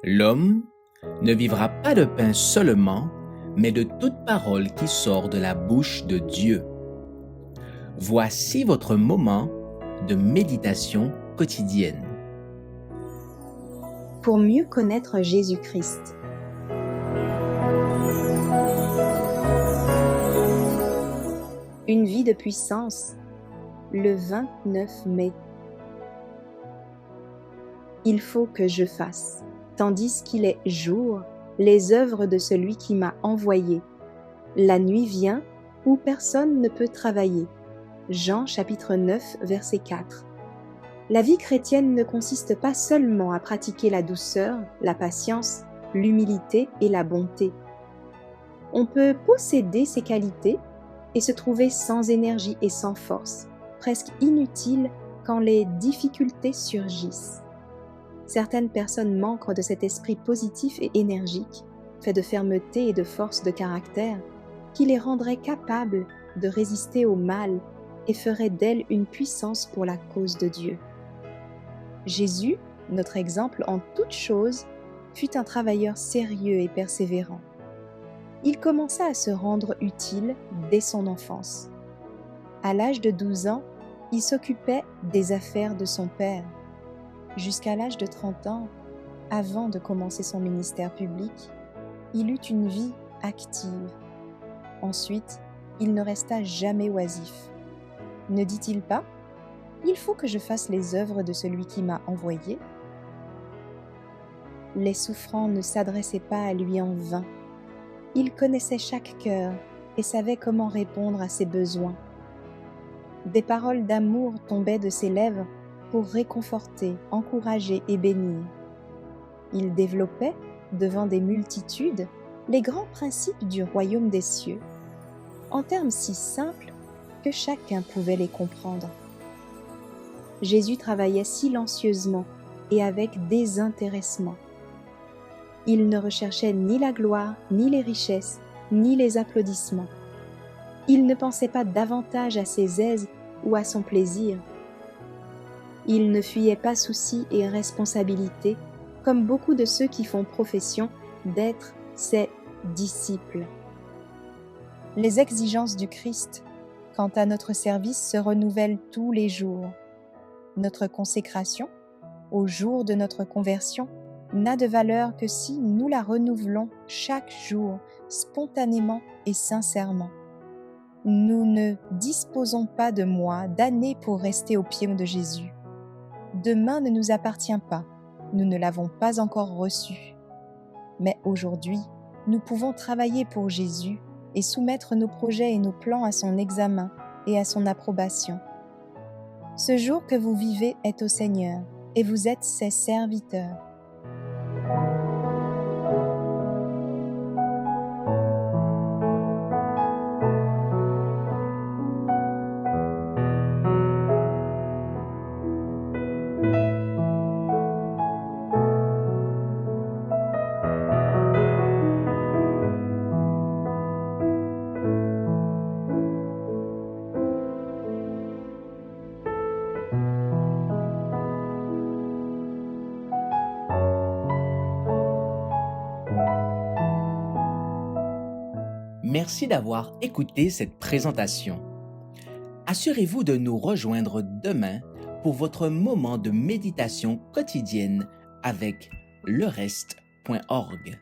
L'homme ne vivra pas de pain seulement, mais de toute parole qui sort de la bouche de Dieu. Voici votre moment de méditation quotidienne. Pour mieux connaître Jésus-Christ. Une vie de puissance, le 29 mai. Il faut que je fasse, tandis qu'il est jour, les œuvres de celui qui m'a envoyé. La nuit vient où personne ne peut travailler. Jean chapitre 9, verset 4. La vie chrétienne ne consiste pas seulement à pratiquer la douceur, la patience, l'humilité et la bonté. On peut posséder ces qualités et se trouver sans énergie et sans force, presque inutile quand les difficultés surgissent. Certaines personnes manquent de cet esprit positif et énergique, fait de fermeté et de force de caractère, qui les rendrait capables de résister au mal et ferait d'elles une puissance pour la cause de Dieu. Jésus, notre exemple en toutes choses, fut un travailleur sérieux et persévérant. Il commença à se rendre utile dès son enfance. À l'âge de 12 ans, il s'occupait des affaires de son père. Jusqu'à l'âge de 30 ans, avant de commencer son ministère public, il eut une vie active. Ensuite, il ne resta jamais oisif. Ne dit-il pas : « Il faut que je fasse les œuvres de celui qui m'a envoyé » ? Les souffrants ne s'adressaient pas à lui en vain. Il connaissait chaque cœur et savait comment répondre à ses besoins. Des paroles d'amour tombaient de ses lèvres pour réconforter, encourager et bénir. Il développait, devant des multitudes, les grands principes du royaume des cieux, en termes si simples que chacun pouvait les comprendre. Jésus travaillait silencieusement et avec désintéressement. Il ne recherchait ni la gloire, ni les richesses, ni les applaudissements. Il ne pensait pas davantage à ses aises ou à son plaisir. Il ne fuyait pas soucis et responsabilités, comme beaucoup de ceux qui font profession d'être ses disciples. Les exigences du Christ, quant à notre service, se renouvellent tous les jours. Notre consécration, au jour de notre conversion, n'a de valeur que si nous la renouvelons chaque jour, spontanément et sincèrement. Nous ne disposons pas de mois, d'années pour rester aux pieds de Jésus. Demain ne nous appartient pas, nous ne l'avons pas encore reçu. Mais aujourd'hui, nous pouvons travailler pour Jésus et soumettre nos projets et nos plans à son examen et à son approbation. Ce jour que vous vivez est au Seigneur et vous êtes ses serviteurs. Merci d'avoir écouté cette présentation. Assurez-vous de nous rejoindre demain pour votre moment de méditation quotidienne avec lereste.org.